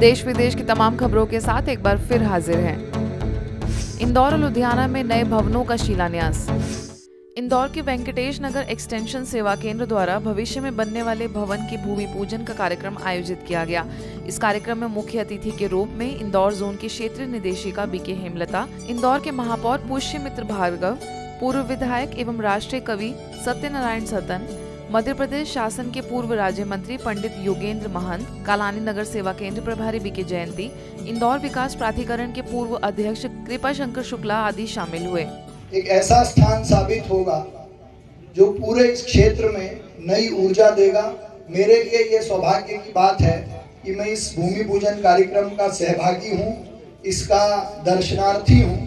देश विदेश की तमाम खबरों के साथ एक बार फिर हाजिर हैं। इंदौर और लुधियाना में नए भवनों का शिलान्यास। इंदौर के वेंकटेश नगर एक्सटेंशन सेवा केंद्र द्वारा भविष्य में बनने वाले भवन की भूमि पूजन का कार्यक्रम आयोजित किया गया। इस कार्यक्रम में मुख्य अतिथि के रूप में इंदौर जोन की क्षेत्रीय निदेशिका बीके हेमलता, इंदौर के महापौर पुष्यमित्र भार्गव, पूर्व विधायक एवं राष्ट्रीय कवि सत्यनारायण सतन, मध्य प्रदेश शासन के पूर्व राज्य मंत्री पंडित योगेंद्र महंत, कालानी नगर सेवा केंद्र प्रभारी बीके जयंती, इंदौर विकास प्राधिकरण के पूर्व अध्यक्ष कृपा शंकर शुक्ला आदि शामिल हुए। एक ऐसा स्थान साबित होगा जो पूरे इस क्षेत्र में नई ऊर्जा देगा। मेरे लिए ये सौभाग्य की बात है कि मैं इस भूमि पूजन कार्यक्रम का सहभागी हूँ, इसका दर्शनार्थी हूँ।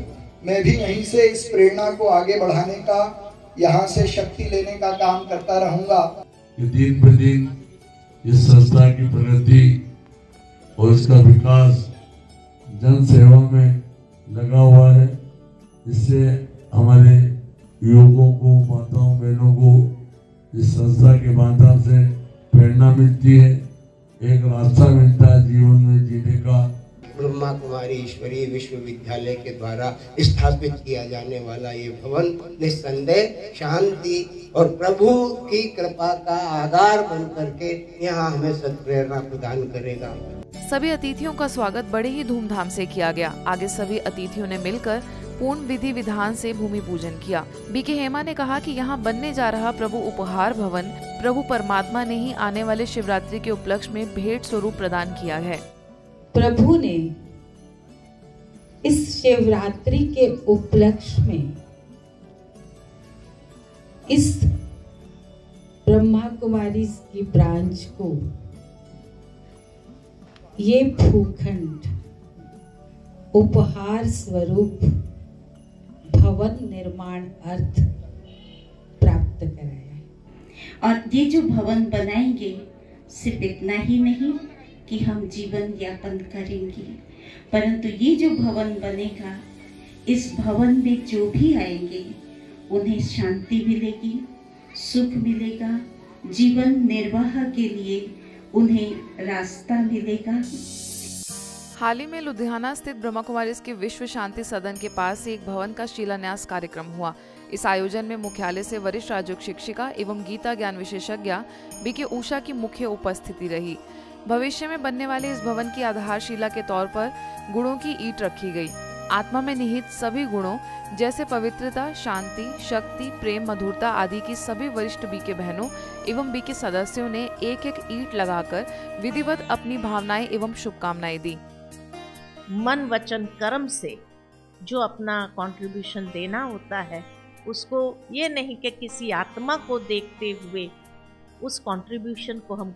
मैं भी यहीं से इस प्रेरणा को आगे बढ़ाने का, यहाँ से शक्ति लेने का काम करता रहूंगा। दिन ब दिन इस संस्था की प्रगति और इसका विकास जन सेवा में लगा हुआ है। इससे हमारे युवकों को, माताओं बहनों को इस संस्था के माध्यम से प्रेरणा मिलती है, एक रास्ता मिलता है जीवन में जीने का। ब्रह्मा कुमारी ईश्वरीय विश्वविद्यालय के द्वारा स्थापित किया जाने वाला ये भवन निस्संदेह शांति और प्रभु की कृपा का आधार बन करके यहाँ हमें सत्प्रेरणा प्रदान करेगा। सभी अतिथियों का स्वागत बड़े ही धूमधाम से किया गया। आगे सभी अतिथियों ने मिलकर पूर्ण विधि विधान से भूमि पूजन किया। बीके हेमा ने कहा कि यहाँ बनने जा रहा प्रभु उपहार भवन प्रभु परमात्मा ने ही आने वाले शिवरात्रि के उपलक्ष्य में भेंट स्वरूप प्रदान किया है। प्रभु ने इस शिवरात्रि के उपलक्ष्य में इस ब्रह्मा कुमारी की ब्रांच को ये भूखंड उपहार स्वरूप भवन निर्माण अर्थ प्राप्त कराया। और ये जो भवन बनाएंगे सिर्फ इतना ही नहीं कि हम जीवन यापन करेंगे, परंतु ये जो भवन बनेगा, इस भवन में जो भी आएंगे उन्हें शांति मिलेगी, सुख मिलेगा, जीवन निर्वाह के लिए उन्हें रास्ता मिलेगा। हाल ही में लुधियाना स्थित ब्रह्मा कुमारीज के विश्व शांति सदन के पास एक भवन का शिलान्यास कार्यक्रम हुआ। इस आयोजन में मुख्यालय से वरिष्ठ राजयोग शिक्षिका एवं गीता ज्ञान विशेषज्ञ बीके उषा की मुख्य उपस्थिति रही। भविष्य में बनने वाले इस भवन की आधारशिला के तौर पर गुणों की ईंट रखी गई। आत्मा में निहित सभी गुणों जैसे पवित्रता, शांति, शक्ति, प्रेम, मधुरता आदि की सभी वरिष्ठ बीके बहनों एवं बीके सदस्यों ने एक एक ईंट लगाकर विधिवत अपनी भावनाएं एवं शुभकामनाएं दी। मन, वचन, कर्म से जो अपना कंट्रीब्यूशन देना होता है, उसको ये नहीं कि किसी आत्मा को देखते हुए उस कंट्रीब्यूशन को हम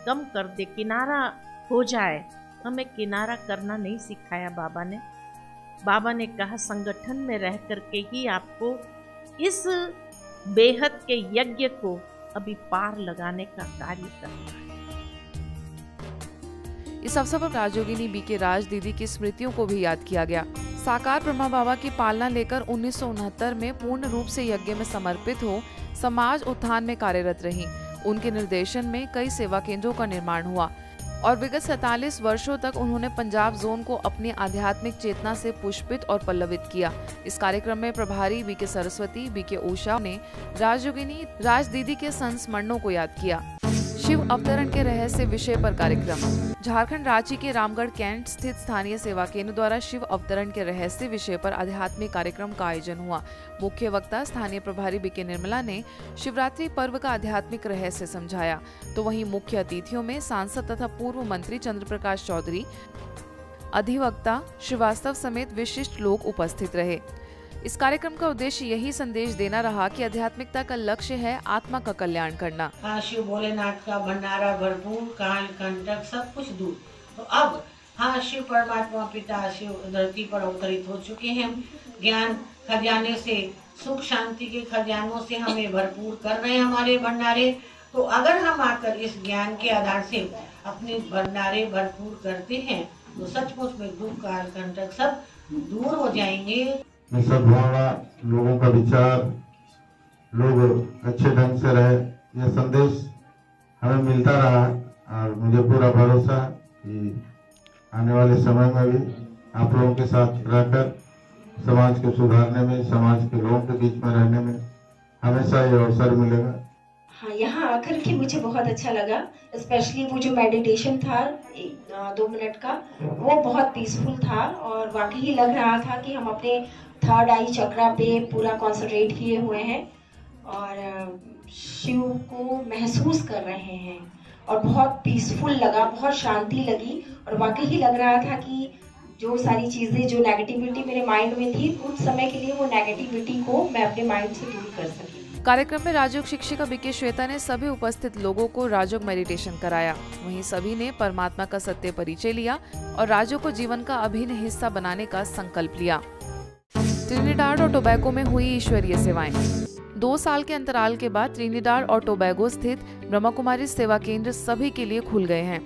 कम कर दे, किनारा हो जाए। हमें किनारा करना नहीं सिखाया बाबा ने। बाबा ने कहा संगठन में रह करके ही आपको इस बेहद के यज्ञ को अभी पार लगाने का कार्य करना है। इस अवसर पर राजयोगिनी बीके राज दीदी की स्मृतियों को भी याद किया गया। साकार ब्रह्मा बाबा की पालना लेकर 1969 में पूर्ण रूप से यज्ञ में समर्पित हो समाज उत्थान में कार्यरत रहीं। उनके निर्देशन में कई सेवा केंद्रों का निर्माण हुआ और विगत 47 वर्षों तक उन्होंने पंजाब जोन को अपनी आध्यात्मिक चेतना से पुष्पित और पल्लवित किया। इस कार्यक्रम में प्रभारी बीके सरस्वती, बीके उषा ने राजयोगिनी राज दीदी के संस्मरणों को याद किया। शिव अवतरण के रहस्य विषय पर कार्यक्रम। झारखंड रांची के रामगढ़ कैंट स्थित स्थानीय सेवा केंद्र द्वारा शिव अवतरण के रहस्य विषय पर आध्यात्मिक कार्यक्रम का आयोजन हुआ। मुख्य वक्ता स्थानीय प्रभारी बीके निर्मला ने शिवरात्रि पर्व का आध्यात्मिक रहस्य समझाया, तो वहीं मुख्य अतिथियों में सांसद तथा पूर्व मंत्री चंद्र प्रकाश चौधरी, अधिवक्ता श्रीवास्तव समेत विशिष्ट लोग उपस्थित रहे। इस कार्यक्रम का उद्देश्य यही संदेश देना रहा कि आध्यात्मिकता का लक्ष्य है आत्मा का कल्याण करना। हाँ, शिव भोलेनाथ का भंडारा भरपूर, काल कंटक सब कुछ दूर। तो अब हाँ, शिव परमात्मा पिता शिव धरती पर अवतरित हो चुके हैं। ज्ञान खजाने से, सुख शांति के खजानों से हमें भरपूर कर रहे हैं हमारे भंडारे। तो अगर हम आकर इस ज्ञान के आधार से अपने भंडारे भरपूर करते हैं तो सचमुच में दुख काल कंटक सब दूर हो जाएंगे। सद्भावना, लोगों का विचार, लोग अच्छे ढंग से रहे, यह संदेश हमें मिलता रहा और मुझे पूरा भरोसा कि आने वाले समय में भी आप लोगों के साथ रहकर समाज को सुधारने में, समाज के लोगों के बीच में रहने में हमेशा ये अवसर मिलेगा। हाँ, यहाँ आकर के मुझे बहुत अच्छा लगा। स्पेशली वो जो मेडिटेशन था 2 मिनट का, वो बहुत पीसफुल था और वाकई लग रहा था कि हम अपने थर्ड आई चक्रा पे पूरा कंसंट्रेट किए हुए हैं और शिव को महसूस कर रहे हैं और बहुत पीसफुल लगा, बहुत शांति लगी और वाकई लग रहा था कि जो सारी चीज़ें, जो नेगेटिविटी मेरे माइंड में थी, कुछ समय के लिए वो नेगेटिविटी को मैं अपने माइंड से दूर कर सकी। कार्यक्रम में राजयोग शिक्षिका बीके श्वेता ने सभी उपस्थित लोगों को राजयोग मेडिटेशन कराया। वहीं सभी ने परमात्मा का सत्य परिचय लिया और राजयोग को जीवन का अभिन्न हिस्सा बनाने का संकल्प लिया। ट्रिनिडाड और टोबैगो में हुई ईश्वरीय सेवाएं। 2 साल के अंतराल के बाद ट्रिनिडाड और टोबैगो स्थित ब्रह्मा कुमारी सेवा केंद्र सभी के लिए खुल गए हैं।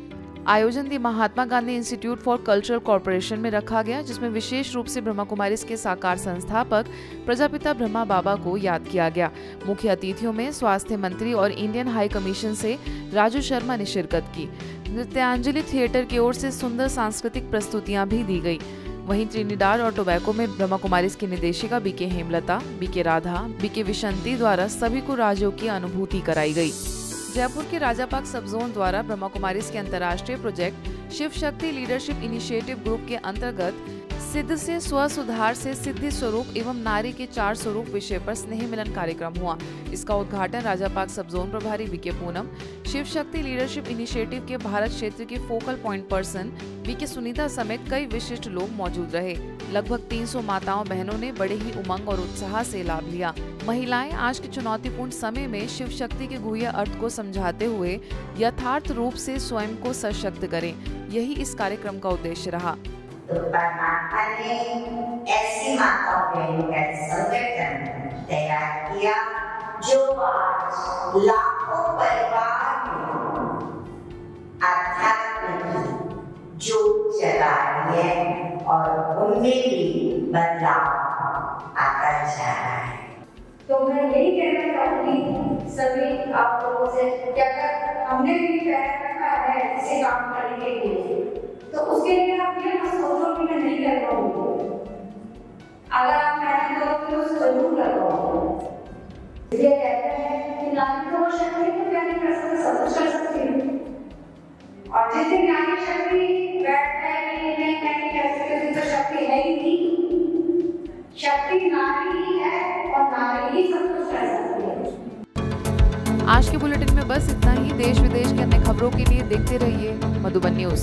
आयोजन the Mahatma Gandhi institute for cultural corporation में रखा गया, जिसमें विशेष रूप से ब्रह्मा कुमारीज के साकार संस्थापक प्रजापिता ब्रह्मा बाबा को याद किया गया। मुख्य अतिथियों में स्वास्थ्य मंत्री और इंडियन हाई कमीशन से राजू शर्मा ने शिरकत की। नृत्यांजलि थिएटर की ओर से सुंदर सांस्कृतिक प्रस्तुतियां भी दी गई। वहीं ट्रिनिडाड और टोबैगो में ब्रह्मा कुमारीज की निदेशिका BK Hemlata, BK Radha, BK Vishanti द्वारा सभी को राजयोग की अनुभूति कराई गई। जयपुर के राजापाक सब जोन द्वारा ब्रह्मा कुमारीज के अंतर्राष्ट्रीय project Shiv Shakti leadership initiative group के अंतर्गत सिद्ध से स्व सुधार से सिद्धि स्वरूप एवं नारी के 4 स्वरूप विषय पर स्नेह मिलन कार्यक्रम हुआ। इसका उद्घाटन राजापाक सब जोन प्रभारी BK Poonam, Shiv Shakti leadership initiative के भारत क्षेत्र के focal point person BK Sunita समेत कई विशिष्ट लोग मौजूद रहे। लगभग 300 माताओं बहनों ने बड़े ही उमंग और उत्साह से लाभ लिया। महिलाएं आज के चुनौतीपूर्ण समय में शिव शक्ति के गुह्य अर्थ को समझाते हुए यथार्थ रूप से स्वयं को सशक्त करें, यही इस कार्यक्रम का उद्देश्य रहा। तो परमात्मा ने ऐसी माताओं बहनों का संगठन तैयार किया जो आज लाखों परिवार में आध्यात्म की जोत जला रही है और उनमें भी बदलाव आता जा रहा है। तो मैं यही कहना चाहूंगी सभी आप लोगों से कि अगर हमने भी प्रयास रखा है इसे काम करने के लिए, तो उसके लिए आप ये मत सोचो कि मैं नहीं कर पाऊंगी। अगर आप मेहनत करोगे तो उसे जरूर कर पाओगे। ये कहते हैं कि नारी को शक्ति को क्या नहीं कर सकते, सब कुछ कर सकती है। और जिस दिन नारी शक्ति बैठता है कि नहीं मैं नहीं कर सकती, तो शक्ति है ही नहीं। शक्ति नारी ही है और नारी ही सब कुछ कर सकती है। आज के बुलेटिन में बस इतना ही। देश विदेश की अन्य खबरों के लिए देखते रहिए मधुबन न्यूज।